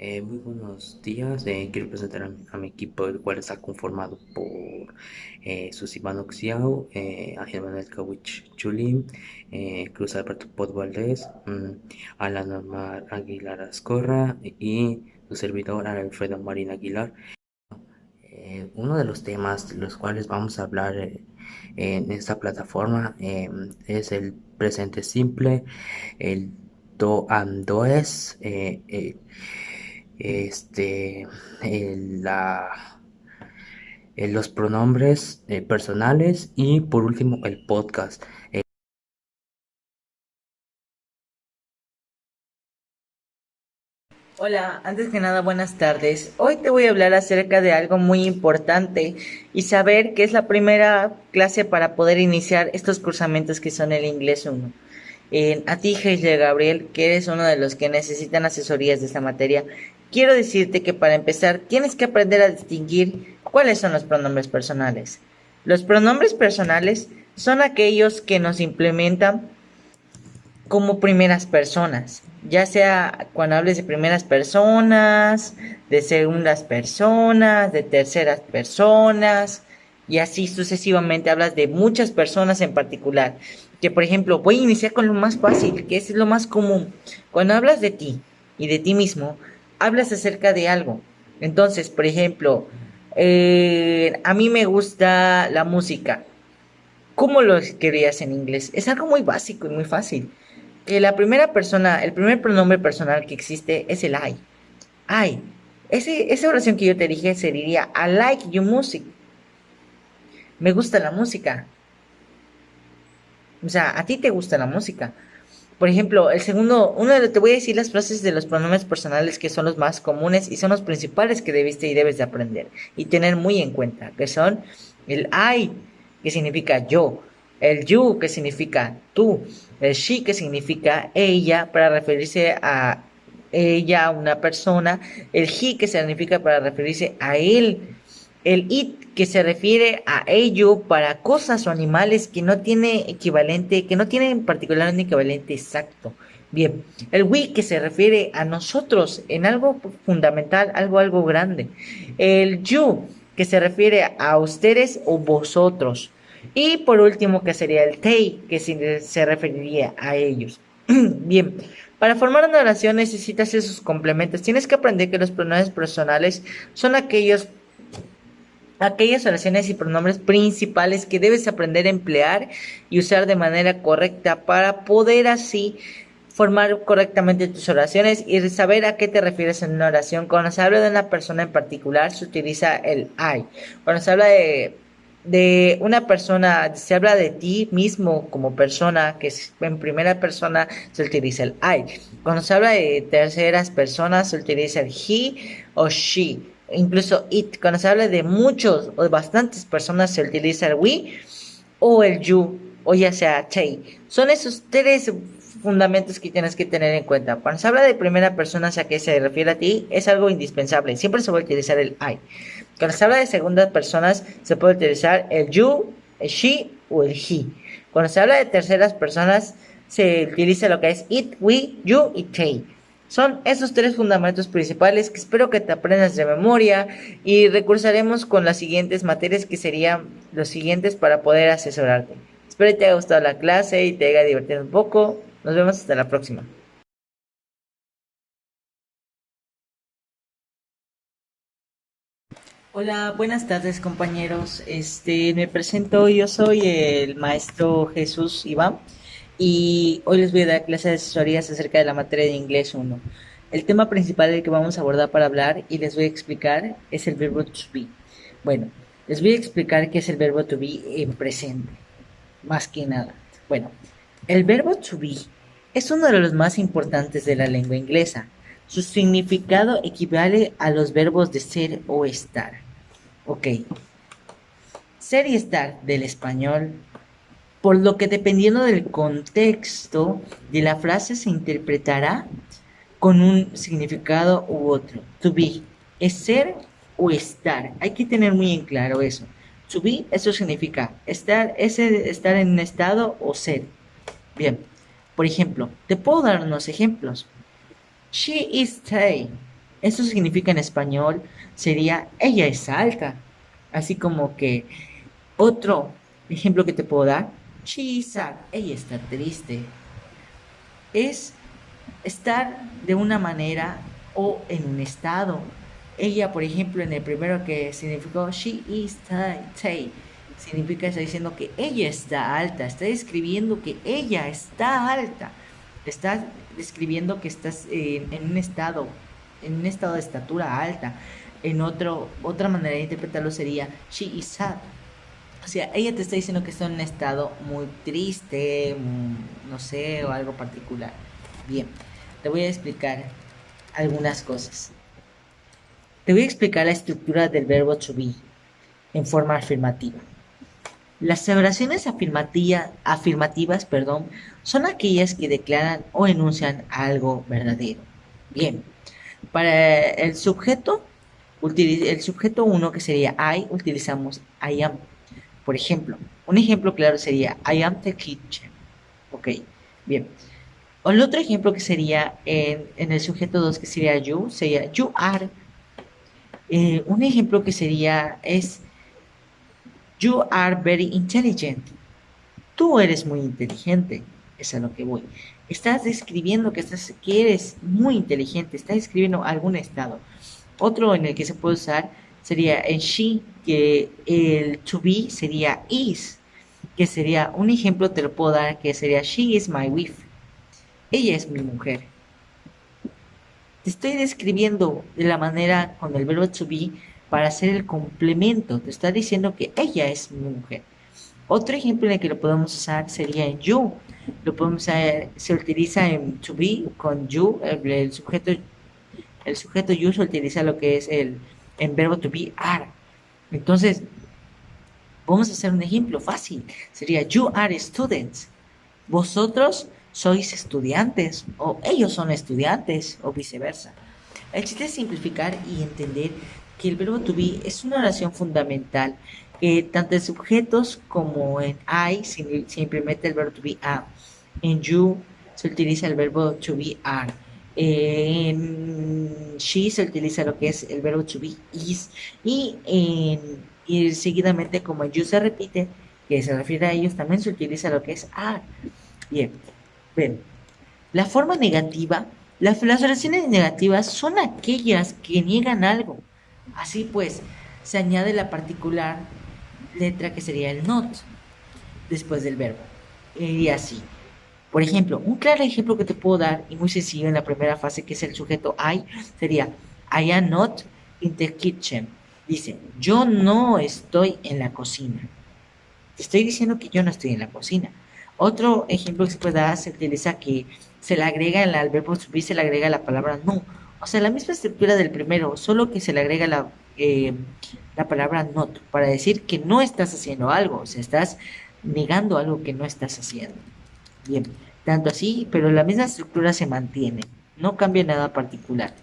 Muy buenos días. Quiero presentar a mi equipo, el cual está conformado por Susibano Xiao, Ángel Manuel Kawich Chulín, Cruz Alberto Pot Valdés, Alan Omar Aguilar Ascorra y su servidor Alfredo Marín Aguilar. Uno de los temas de los cuales vamos a hablar en esta plataforma es el presente simple, el do and does, este, el- la, los pronombres personales y por último el podcast. Hola, antes que nada, buenas tardes. Hoy te voy a hablar acerca de algo muy importante y saber que es la primera clase para poder iniciar estos cursamientos que son el inglés 1. A ti, Heisler Gabriel, que eres uno de los que necesitan asesorías de esta materia, quiero decirte que para empezar tienes que aprender a distinguir cuáles son los pronombres personales. Los pronombres personales son aquellos que nos implementan como primeras personas, ya sea cuando hables de primeras personas, de segundas personas, de terceras personas, y así sucesivamente hablas de muchas personas en particular. Que por ejemplo, voy a iniciar con lo más fácil, que es lo más común. Cuando hablas de ti y de ti mismo, hablas acerca de algo. Entonces, por ejemplo, a mí me gusta la música. ¿Cómo lo escribirías en inglés? Es algo muy básico y muy fácil. Que la primera persona, el primer pronombre personal que existe es el I. I. Esa oración que yo te dije se diría I like your music. Me gusta la música. O sea, a ti te gusta la música. Por ejemplo, el segundo, te voy a decir las frases de los pronombres personales que son los más comunes y son los principales que debiste y debes de aprender y tener muy en cuenta, que son el I, que significa yo, el you, que significa tú, el she, que significa ella, para referirse a ella, una persona, el he, que significa para referirse a él, el it, que se refiere a ello para cosas o animales que no tiene equivalente, que no tienen en particular un equivalente exacto. Bien, el we, que se refiere a nosotros en algo fundamental, algo grande. El you, que se refiere a ustedes o vosotros. Y por último, que sería el they, que se referiría a ellos. Bien, para formar una oración necesitas esos complementos. Tienes que aprender que los pronombres personales son aquellas oraciones y pronombres principales que debes aprender a emplear y usar de manera correcta para poder así formar correctamente tus oraciones y saber a qué te refieres en una oración. Cuando se habla de una persona en particular se utiliza el I. Cuando se habla de una persona, se habla de ti mismo como persona, que es en primera persona, se utiliza el I. Cuando se habla de terceras personas, se utiliza el he o she. Incluso it. Cuando se habla de muchos o de bastantes personas, se utiliza el we o el you, o ya sea they. Son esos tres fundamentos que tienes que tener en cuenta. Cuando se habla de primera persona, o sea que se refiere a ti, es algo indispensable. Siempre se va a utilizar el I. Cuando se habla de segundas personas, se puede utilizar el you, el she o el he. Cuando se habla de terceras personas, se utiliza lo que es it, we, you y they. Son esos tres fundamentos principales que espero que te aprendas de memoria y recursaremos con las siguientes materias que serían los siguientes para poder asesorarte. Espero que te haya gustado la clase y te haya divertido un poco. Nos vemos hasta la próxima. Hola, buenas tardes compañeros. Me presento, yo soy el maestro Jesús Iván y hoy les voy a dar clases de asesorías acerca de la materia de inglés 1. El tema principal del que vamos a abordar para hablar y les voy a explicar es el verbo to be. Bueno, les voy a explicar qué es el verbo to be en presente, más que nada. Bueno, el verbo to be es uno de los más importantes de la lengua inglesa. Su significado equivale a los verbos de ser o estar. Ok, ser y estar del español, por lo que dependiendo del contexto de la frase se interpretará con un significado u otro. To be es ser o estar. Hay que tener muy en claro eso. To be, eso significa estar, estar en un estado o ser. Bien, por ejemplo, te puedo dar unos ejemplos. She is stay. Eso significa en español, sería ella es alta. Así como que otro ejemplo que te puedo dar, she is sad, ella está triste. Es estar de una manera o en un estado. Ella, por ejemplo, en el primero que significó she is tight, significa, está diciendo que ella está alta, está describiendo que ella está alta, está describiendo que estás en un estado de estatura alta. Otra manera de interpretarlo sería she is sad. O sea, ella te está diciendo que está en un estado muy triste, no sé, o algo particular. Bien, te voy a explicar algunas cosas. Te voy a explicar la estructura del verbo to be en forma afirmativa. Las oraciones afirmativas, son aquellas que declaran o enuncian algo verdadero. Bien, para el sujeto uno que sería I, utilizamos I am. Por ejemplo, un ejemplo claro sería I am the kitchen. Ok, bien. O el otro ejemplo que sería en el sujeto 2 que sería you are. Un ejemplo que sería es you are very intelligent. Tú eres muy inteligente. Es a lo que voy. Estás describiendo que eres muy inteligente. Estás describiendo algún estado. Otro en el que se puede usar sería en she, que el to be sería is, que sería un ejemplo, te lo puedo dar, que sería she is my wife. Ella es mi mujer. Te estoy describiendo de la manera con el verbo to be para hacer el complemento. Te está diciendo que ella es mi mujer. Otro ejemplo en el que lo podemos usar sería en you. Lo podemos usar, se utiliza en to be con you, el sujeto you se utiliza lo que es en verbo to be are. Entonces, vamos a hacer un ejemplo fácil. Sería you are students. Vosotros sois estudiantes o ellos son estudiantes o viceversa. El chiste es simplificar y entender que el verbo to be es una oración fundamental. Tanto en sujetos como en I se implementa el verbo to be am. En you se utiliza el verbo to be are. En she se utiliza lo que es el verbo to be is. Y seguidamente como en you se repite, que se refiere a ellos, también se utiliza lo que es are. Bien, ven. La forma negativa, las oraciones negativas son aquellas que niegan algo. Así pues, se añade la particular letra que sería el not después del verbo. Y así. Por ejemplo, un claro ejemplo que te puedo dar, y muy sencillo en la primera fase, que es el sujeto I, sería I am not in the kitchen. Dice, yo no estoy en la cocina. Te estoy diciendo que yo no estoy en la cocina. Otro ejemplo que se puede dar, se utiliza que se le agrega al verbo to be, se le agrega la palabra no. O sea, la misma estructura del primero, solo que se le agrega la palabra not para decir que no estás haciendo algo, o sea, estás negando algo que no estás haciendo. Bien, tanto así, pero la misma estructura se mantiene, no cambia nada particular.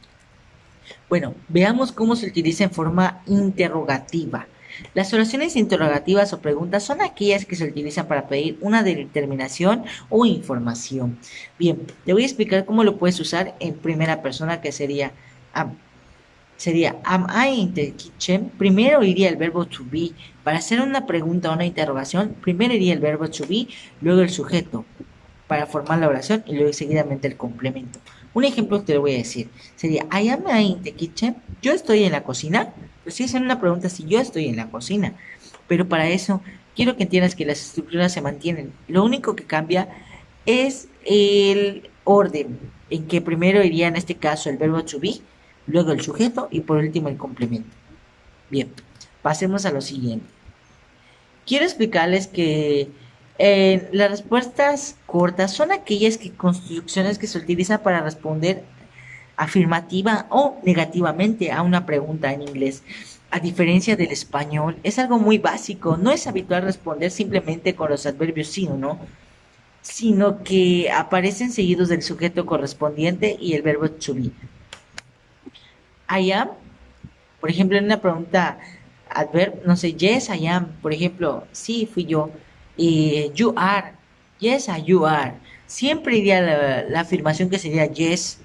Bueno, veamos cómo se utiliza en forma interrogativa. Las oraciones interrogativas o preguntas son aquellas que se utilizan para pedir una determinación o información. Bien, te voy a explicar cómo lo puedes usar en primera persona, que sería am I in the kitchen. Primero iría el verbo to be. Para hacer una pregunta o una interrogación, primero iría el verbo to be, luego el sujeto para formar la oración y luego seguidamente el complemento. Un ejemplo que te lo voy a decir sería I am in the kitchen. Yo estoy en la cocina. Pues si hacen una pregunta si yo estoy en la cocina. Pero para eso quiero que entiendas que las estructuras se mantienen. Lo único que cambia es el orden en que primero iría en este caso el verbo to be, luego el sujeto y por último el complemento. Bien, pasemos a lo siguiente. Quiero explicarles que las respuestas cortas son aquellas construcciones que se utilizan para responder afirmativa o negativamente a una pregunta en inglés. A diferencia del español, es algo muy básico. No es habitual responder simplemente con los adverbios sí o no, sino que aparecen seguidos del sujeto correspondiente y el verbo to be. I am, por ejemplo, en una pregunta adverb, no sé, yes, I am, por ejemplo, sí, fui yo. You are, yes, you are. Siempre iría la afirmación que sería yes,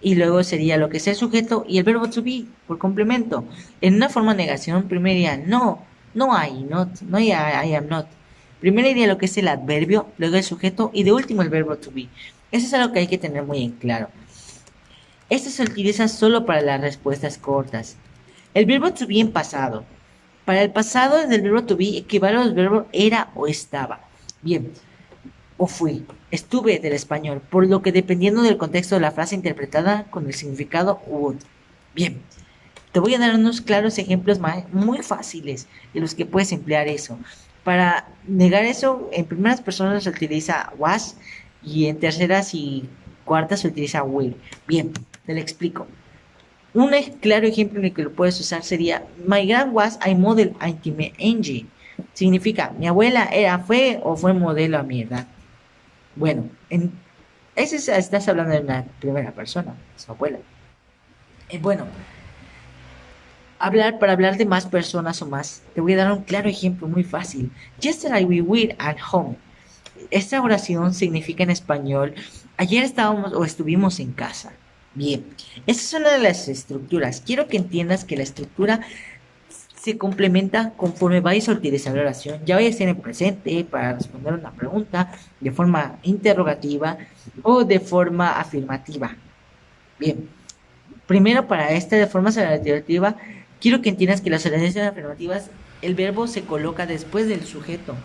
y luego sería lo que es el sujeto y el verbo to be por complemento. En una forma de negación, primero iría no, no hay, not, no hay I am not. Primero iría lo que es el adverbio, luego el sujeto y de último el verbo to be. Eso es algo que hay que tener muy en claro. Esto se utiliza solo para las respuestas cortas. El verbo to be en pasado. Para el pasado del verbo to be equivale a los verbos era o estaba. Bien, o fui, estuve del español, por lo que dependiendo del contexto de la frase interpretada con el significado would. Bien, te voy a dar unos claros ejemplos muy fáciles de los que puedes emplear eso. Para negar eso, en primeras personas se utiliza was y en terceras y cuartas se utiliza will. Bien, te lo explico. Un claro ejemplo en el que lo puedes usar sería My grand was a model intimate engine. Significa, mi abuela fue o fue modelo a mi edad. Bueno, estás hablando de una primera persona, su abuela. Bueno, para hablar de más personas o más, te voy a dar un claro ejemplo muy fácil. Yesterday we were at home. Esta oración significa en español, ayer estábamos o estuvimos en casa. Bien, esa es una de las estructuras. Quiero que entiendas que la estructura se complementa conforme vayas a utilizar la oración. Ya vaya a ser en presente para responder una pregunta de forma interrogativa o de forma afirmativa. Bien, primero para esta de forma afirmativa, quiero que entiendas que las oraciones afirmativas, el verbo se coloca después del sujeto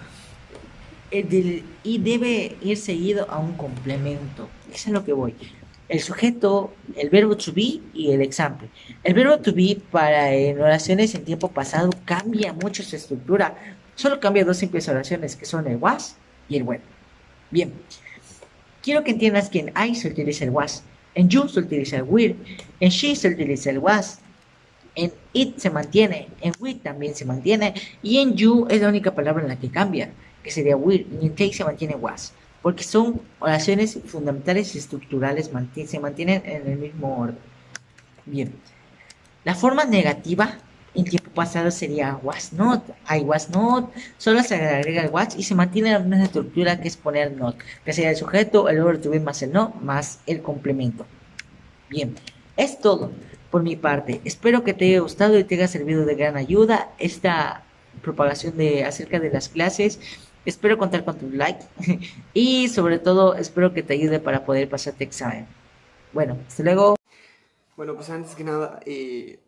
y debe ir seguido a un complemento. Eso es a lo que voy. El sujeto, el verbo to be y el example. El verbo to be para en oraciones en tiempo pasado cambia mucho su estructura. Solo cambia dos simples oraciones que son el was y el when. Bien, quiero que entiendas que en I se utiliza el was, en you se utiliza el will, en she se utiliza el was, en it se mantiene, en we también se mantiene, y en you es la única palabra en la que cambia, que sería will, y en take se mantiene was, porque son oraciones fundamentales y estructurales, se mantienen en el mismo orden. Bien, la forma negativa en tiempo pasado sería was not, I was not, solo se agrega el was y se mantiene la misma estructura que es poner not, que sería el sujeto, el verbo to be más el no, más el complemento. Bien, es todo por mi parte. Espero que te haya gustado y te haya servido de gran ayuda esta propagación de acerca de las clases. Espero contar con tu like y sobre todo espero que te ayude para poder pasarte examen. Bueno, hasta luego. Bueno, pues antes que nada, mi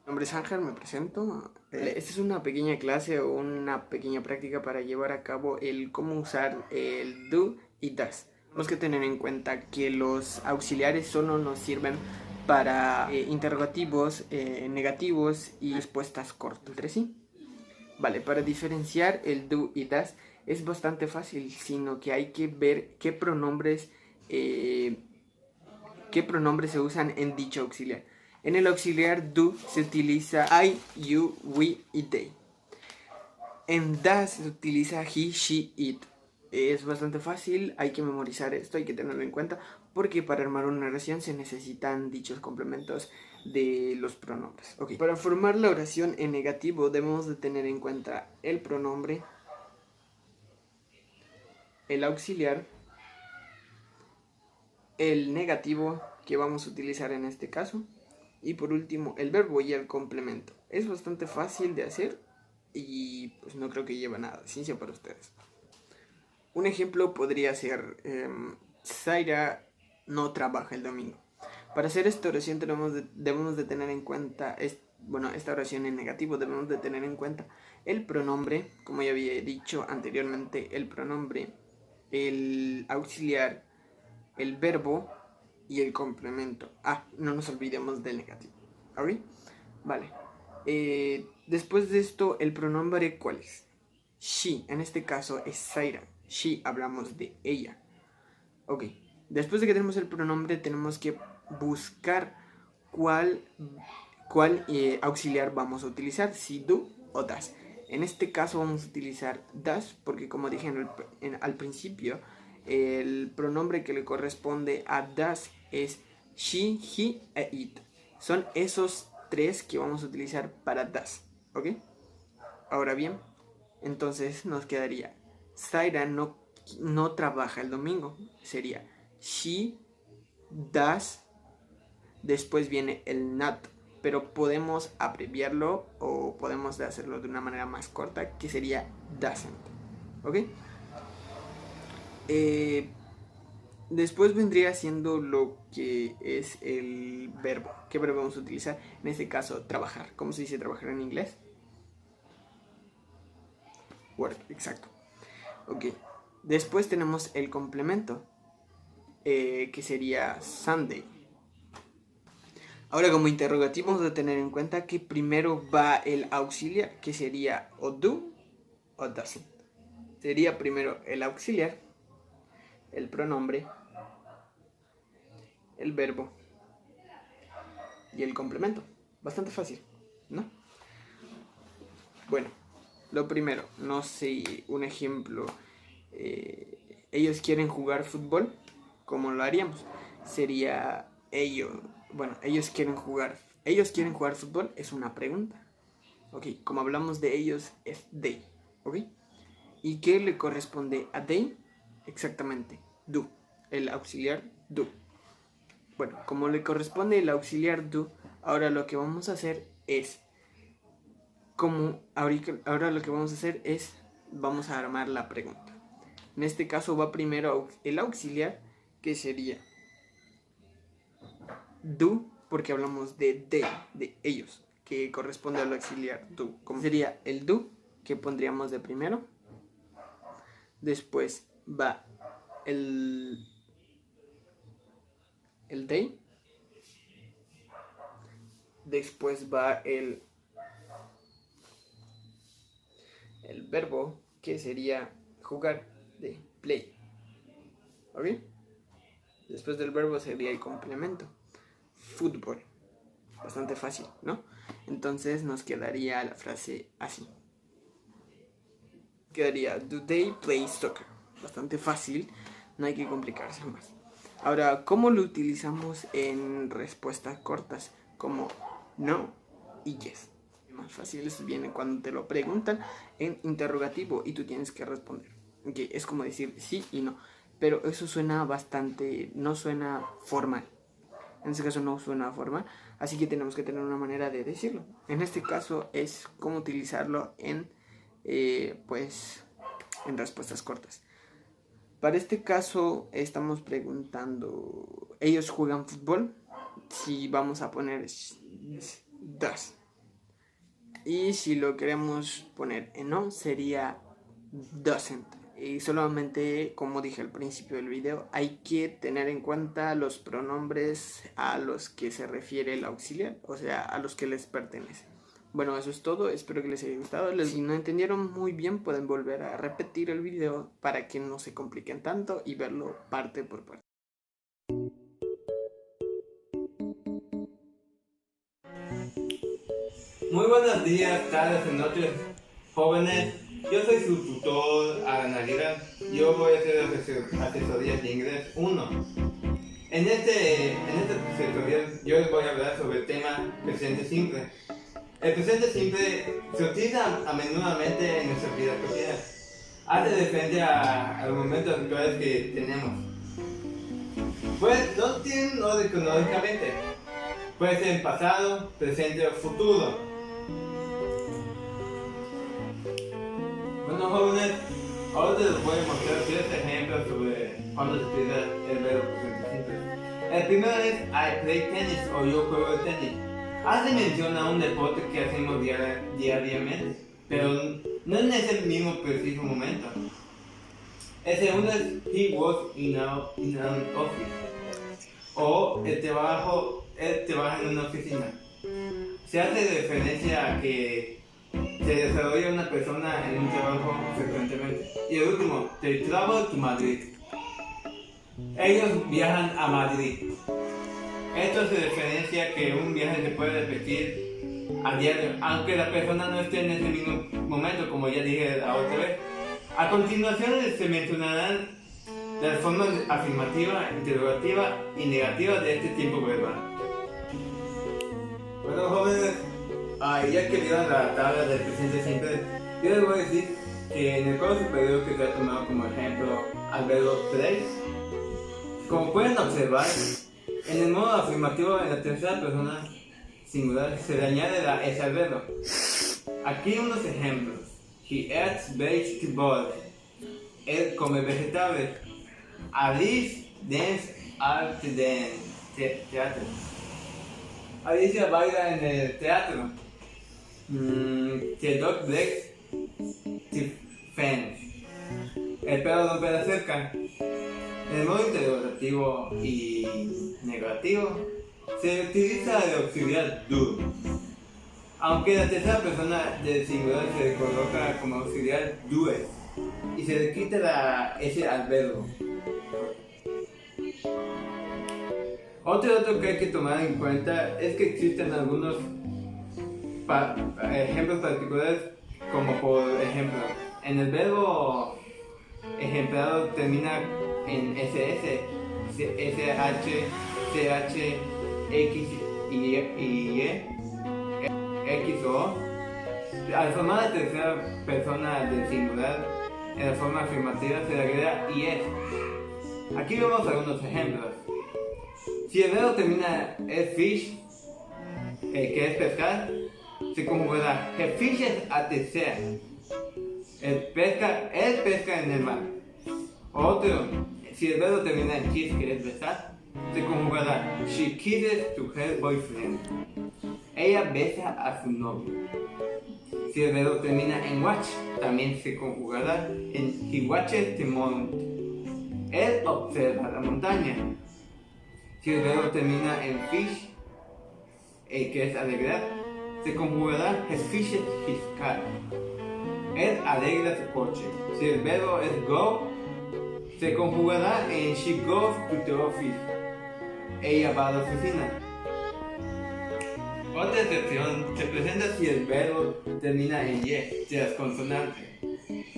nombre es Ángel, me presento. Esta es una pequeña clase o una pequeña práctica para llevar a cabo el cómo usar el do y does. Tenemos que tener en cuenta que los auxiliares solo nos sirven para interrogativos, negativos y respuestas cortas entre sí. Vale, para diferenciar el do y does es bastante fácil, sino que hay que ver qué pronombres se usan en dicho auxiliar. En el auxiliar do se utiliza I, you, we y they. En does se utiliza he, she, it. Es bastante fácil, hay que memorizar esto, hay que tenerlo en cuenta, porque para armar una oración se necesitan dichos complementos de los pronombres. Okay. Para formar la oración en negativo debemos de tener en cuenta el pronombre, el auxiliar, el negativo que vamos a utilizar en este caso, y por último el verbo y el complemento. Es bastante fácil de hacer y pues no creo que lleve nada de ciencia para ustedes. Un ejemplo podría ser Zaira no trabaja el domingo. Para hacer esta oración debemos de tener en cuenta esta oración en negativo debemos de tener en cuenta el pronombre, como ya había dicho anteriormente, el pronombre, el auxiliar, el verbo y el complemento. No nos olvidemos del negativo. ¿Ok? Vale. Después de esto, el pronombre, ¿cuál es? She, en este caso es Zaira. She, hablamos de ella. Ok. Después de que tenemos el pronombre, tenemos que buscar cuál auxiliar vamos a utilizar, si do o does. En este caso vamos a utilizar does porque, como dije al principio, el pronombre que le corresponde a does es she, he e it. Son esos tres que vamos a utilizar para does. ¿Ok? Ahora bien, entonces nos quedaría Zaira no trabaja el domingo. Sería she does Después viene el not, pero podemos abreviarlo o podemos hacerlo de una manera más corta, que sería doesn't. ¿Ok? Después vendría siendo lo que es el verbo. ¿Qué verbo vamos a utilizar? En este caso, trabajar. ¿Cómo se dice trabajar en inglés? Work, exacto. Ok. Después tenemos el complemento, que sería Sunday. Ahora, como interrogativo vamos a tener en cuenta que primero va el auxiliar, que sería o do o doesn't. Sería primero el auxiliar, el pronombre, el verbo y el complemento. Bastante fácil, ¿no? Bueno, lo primero, no sé, un ejemplo. Ellos quieren jugar fútbol. ¿Cómo lo haríamos? Sería ellos. Bueno, ellos quieren jugar. Ellos quieren jugar fútbol es una pregunta. Ok, como hablamos de ellos es they. Ok. ¿Y qué le corresponde a they? Exactamente, do. El auxiliar do. Bueno, como le corresponde el auxiliar do, ahora lo que vamos a hacer es vamos a armar la pregunta. En este caso va primero el auxiliar, que sería do, porque hablamos de they, de ellos, que corresponde al auxiliar do. Como sería el do, que pondríamos de primero. Después va el they. Después va el verbo, que sería jugar, de play. ¿Ok? Después del verbo sería el complemento, fútbol. Bastante fácil, ¿no? Entonces nos quedaría la frase así. Quedaría, do they play soccer? Bastante fácil, no hay que complicarse más. Ahora, ¿cómo lo utilizamos en respuestas cortas? Como no y yes. Más fácil viene cuando te lo preguntan en interrogativo y tú tienes que responder. Okay, es como decir sí y no, pero eso suena bastante, no suena formal. En este caso no suena formal, así que tenemos que tener una manera de decirlo. En este caso es cómo utilizarlo en respuestas cortas. Para este caso estamos preguntando, ¿ellos juegan fútbol? Si vamos a poner does. Y si lo queremos poner en no, sería doesn't. Y solamente, como dije al principio del video, hay que tener en cuenta los pronombres a los que se refiere el auxiliar, o sea, a los que les pertenece. Bueno, eso es todo, espero que les haya gustado. Si no entendieron muy bien, pueden volver a repetir el video para que no se compliquen tanto y verlo parte por parte. Muy buenos días, tardes y noches, jóvenes. Yo soy su tutor, Alan Aguirre. Yo voy a hacer asesorías de inglés 1. En este asesoría yo les voy a hablar sobre el tema presente simple. El presente simple se utiliza a menudamente en nuestra vida cotidiana. Hace referencia a los momentos actuales que tenemos. Pues no tienen orden cronológicamente. Puede ser en pasado, presente o futuro. Bueno, jóvenes, ahora les voy a mostrar 3 ejemplos sobre cuando se utiliza el verbo presente simple. El primero es I play tennis o yo juego tenis. Hace mención a un deporte que hacemos diariamente, pero no en ese mismo preciso momento. El segundo es he was in an office o él trabaja en una oficina. Se hace referencia a que se desarrolla una persona en un trabajo frecuentemente. Y el último, they travel to Madrid. Ellos viajan a Madrid. Esto hace referencia a que un viaje se puede repetir a diario, aunque la persona no esté en ese mismo momento, como ya dije la otra vez. A continuación se mencionarán las formas afirmativa, interrogativa y negativa de este tiempo verbal. Bueno, jóvenes, ya que vieron la tabla del presente simple, yo les voy a decir que en el cuadro superior que se ha tomado como ejemplo al verbo play, como pueden observar, En el modo afirmativo, en la tercera persona singular, se le añade la S al verbo. Aquí unos ejemplos. He eats vegetables. Él come vegetales. Alice dance at the teatro. Alicia baila en el teatro. The dog licks the fence. El perro rompe la cerca. En el modo interrogativo y negativo se utiliza el auxiliar do. Aunque la tercera persona del singular se le coloca como auxiliar does y se le quita la S al verbo. Otro dato que hay que tomar en cuenta es que existen algunos ejemplos particulares, como por ejemplo, en el verbo ejemplado termina en SS, SH, CH, X y X o O. Al formar la tercera persona del singular, en la forma afirmativa se le agrega IS. Aquí vemos algunos ejemplos. Si el verbo termina en fish, que es pescar, se conjugará he fishes at the sea. Él pesca en el mar. Otro, si el verbo termina en kiss, que es besar, se conjugará she kisses to her boyfriend. Ella besa a su novio. Si el verbo termina en watch, también se conjugará en he watches the mount. Él observa la montaña. Si el verbo termina en fish, que es alegrar, se conjugará he fishes his car. Él alegra su coche. Si el verbo es go, se conjugará en she goes to the office. Ella va a la oficina. Otra excepción se presenta si el verbo termina en y, de las consonantes.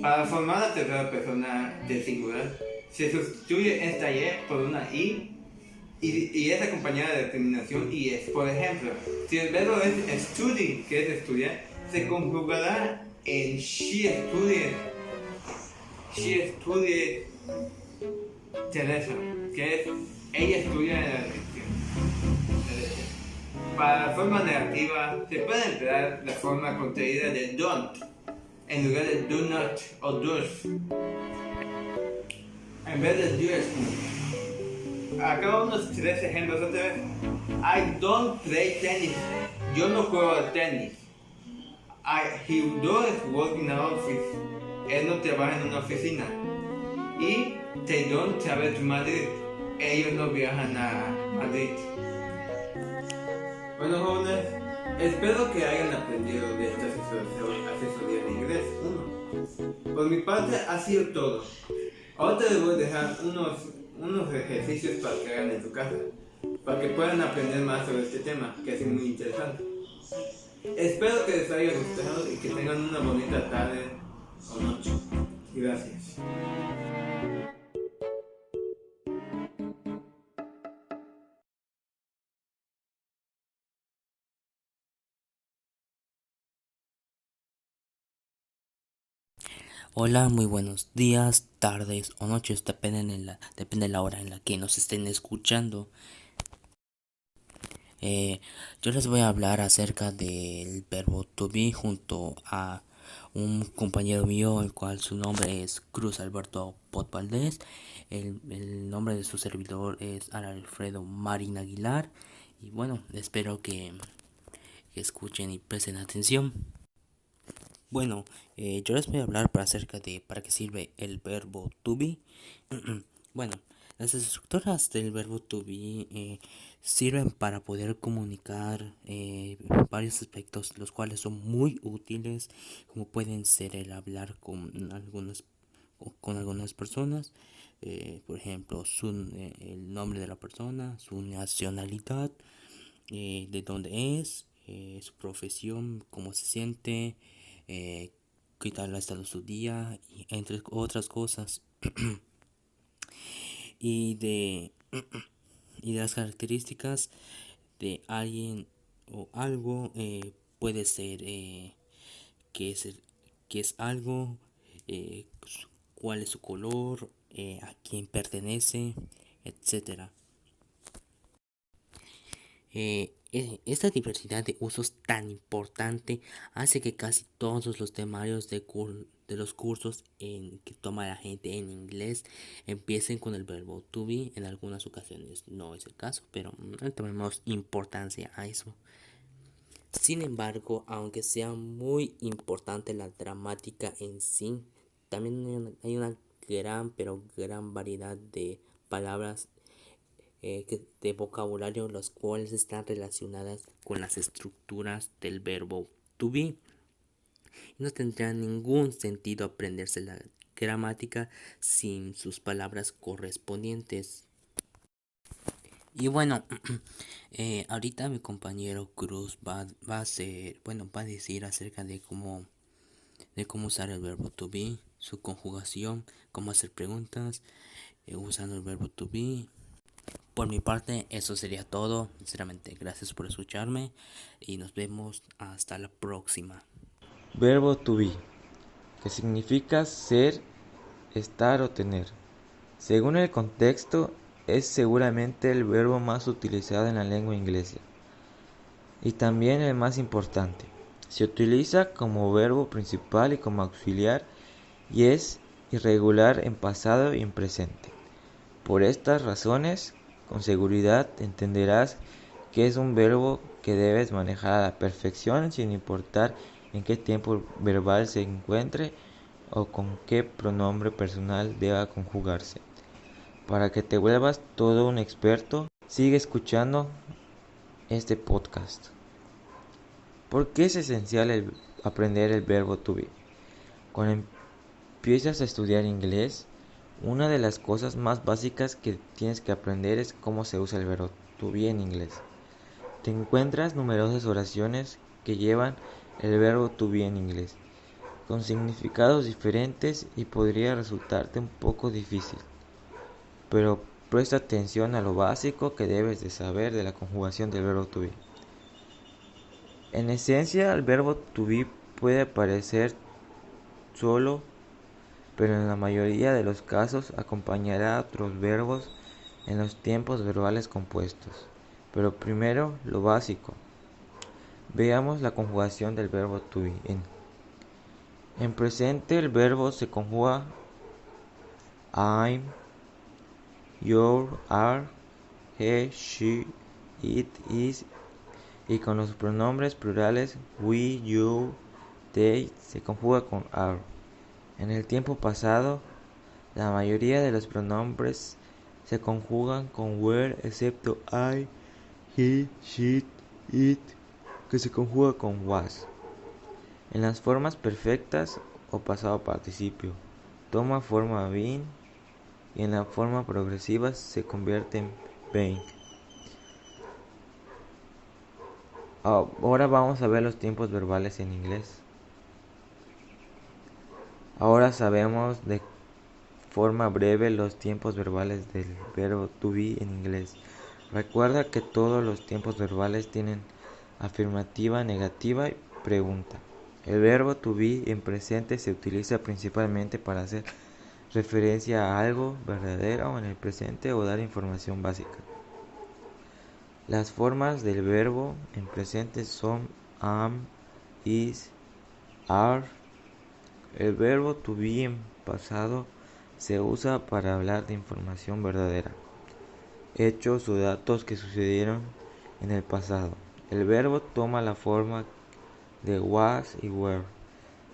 Para formar la tercera persona del singular, se sustituye esta y por una i y es acompañada de terminación IS. Por ejemplo, si el verbo es study, que es estudiar, se conjugará en she studied Teresa, que es ella estudia en la dirección. Para la forma negativa se puede emplear la forma contraída de don't en lugar de do not o does en vez de does. Acá unos 3 ejemplos otra vez. I don't play tennis. Yo no juego al tenis. He does work in an office. Él no trabaja en una oficina. Y they don't travel to Madrid. Ellos no viajan a Madrid. Bueno, jóvenes, espero que hayan aprendido de esta asesoría de inglés 1. Por mi parte ha sido todo. Ahora les voy a dejar unos ejercicios para que hagan en su casa, para que puedan aprender más sobre este tema, que es muy interesante. Espero que les haya gustado y que tengan una bonita tarde o noche. Gracias. Hola, muy buenos días, tardes o noches, depende de la hora en la que nos estén escuchando. Yo les voy a hablar acerca del verbo to be junto a un compañero mío, el cual su nombre es Cruz Alberto Pot Valdés. El nombre de su servidor es Alfredo Marín Aguilar. Y bueno, espero que escuchen y presten atención. Bueno, yo les voy a hablar acerca de para qué sirve el verbo to be. Bueno, las estructuras del verbo to be sirven para poder comunicar varios aspectos, los cuales son muy útiles, como pueden ser el hablar con algunas personas, por ejemplo, el nombre de la persona, su nacionalidad, de dónde es, su profesión, cómo se siente, qué tal ha estado su día, y entre otras cosas. y de y de las características de alguien o algo, puede ser qué es qué es algo, cuál es su color, a quién pertenece, etcétera. Esta diversidad de usos tan importante hace que casi todos los temarios de los cursos que toma la gente en inglés empiecen con el verbo to be. En algunas ocasiones no es el caso, pero no tomemos importancia a eso. Sin embargo, aunque sea muy importante la gramática en sí, también hay una gran, pero gran variedad de palabras de vocabulario, las cuales están relacionadas con las estructuras del verbo to be. No tendrá ningún sentido aprenderse la gramática sin sus palabras correspondientes. Y bueno, ahorita mi compañero Cruz va a decir acerca de cómo usar el verbo to be, su conjugación, cómo hacer preguntas usando el verbo to be. Por mi parte, eso sería todo. Sinceramente, gracias por escucharme y nos vemos hasta la próxima. Verbo to be, que significa ser, estar o tener. Según el contexto, es seguramente el verbo más utilizado en la lengua inglesa y también el más importante. Se utiliza como verbo principal y como auxiliar y es irregular en pasado y en presente. Por estas razones, con seguridad entenderás que es un verbo que debes manejar a la perfección sin importar en qué tiempo verbal se encuentre o con qué pronombre personal deba conjugarse. Para que te vuelvas todo un experto, sigue escuchando este podcast. ¿Por qué es esencial aprender el verbo to be? Cuando empiezas a estudiar inglés, una de las cosas más básicas que tienes que aprender es cómo se usa el verbo to be en inglés. Te encuentras numerosas oraciones que llevan el verbo to be en inglés, con significados diferentes y podría resultarte un poco difícil. Pero presta atención a lo básico que debes de saber de la conjugación del verbo to be. En esencia, el verbo to be puede aparecer solo, pero en la mayoría de los casos acompañará a otros verbos en los tiempos verbales compuestos. Pero primero, lo básico. Veamos la conjugación del verbo to be. En presente, el verbo se conjuga I'm, your, are, he, she, it, is, y con los pronombres plurales we, you, they se conjuga con are. En el tiempo pasado, la mayoría de los pronombres se conjugan con were, excepto I, he, she, it, que se conjuga con was. En las formas perfectas o pasado participio, toma forma been y en la forma progresiva se convierte en being. Ahora vamos a ver los tiempos verbales en inglés. Ahora sabemos de forma breve los tiempos verbales del verbo to be en inglés. Recuerda que todos los tiempos verbales tienen afirmativa, negativa y pregunta. El verbo to be en presente se utiliza principalmente para hacer referencia a algo verdadero en el presente o dar información básica. Las formas del verbo en presente son am, is, are. El verbo to be en pasado se usa para hablar de información verdadera, hechos o datos que sucedieron en el pasado. El verbo toma la forma de was y were,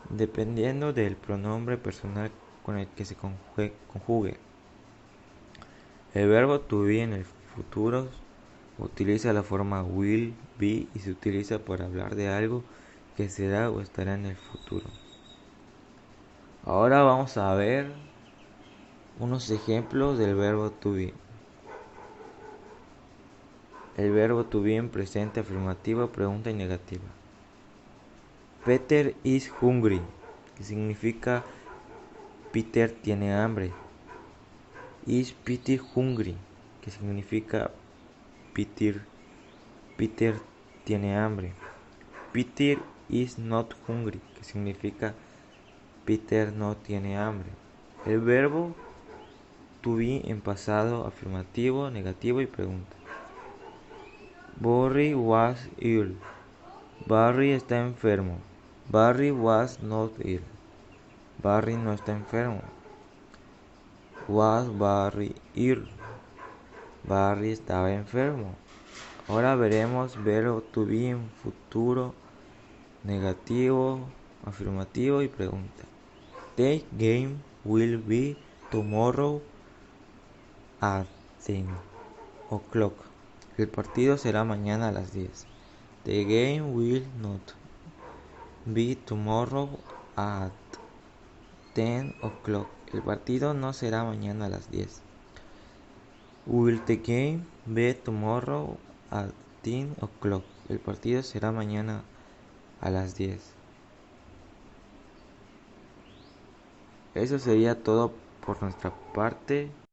dependiendo del pronombre personal con el que se conjugue. El verbo to be en el futuro utiliza la forma will, be y se utiliza para hablar de algo que será o estará en el futuro. Ahora vamos a ver unos ejemplos del verbo to be. El verbo to be en presente afirmativo, pregunta y negativa. Peter is hungry, que significa Peter tiene hambre. Is Peter hungry, que significa Peter tiene hambre. Peter is not hungry, que significa Peter no tiene hambre. El verbo to be en pasado afirmativo, negativo y pregunta. Barry was ill. Barry está enfermo. Barry was not ill. Barry no está enfermo. Was Barry ill? Barry estaba enfermo. Ahora veremos verbo to be en futuro, negativo, afirmativo y pregunta. The game will be tomorrow at 10 o'clock. El partido será mañana a las 10. The game will not be tomorrow at 10 o'clock. El partido no será mañana a las 10. Will the game be tomorrow at 10 o'clock? El partido será mañana a las 10. Eso sería todo por nuestra parte.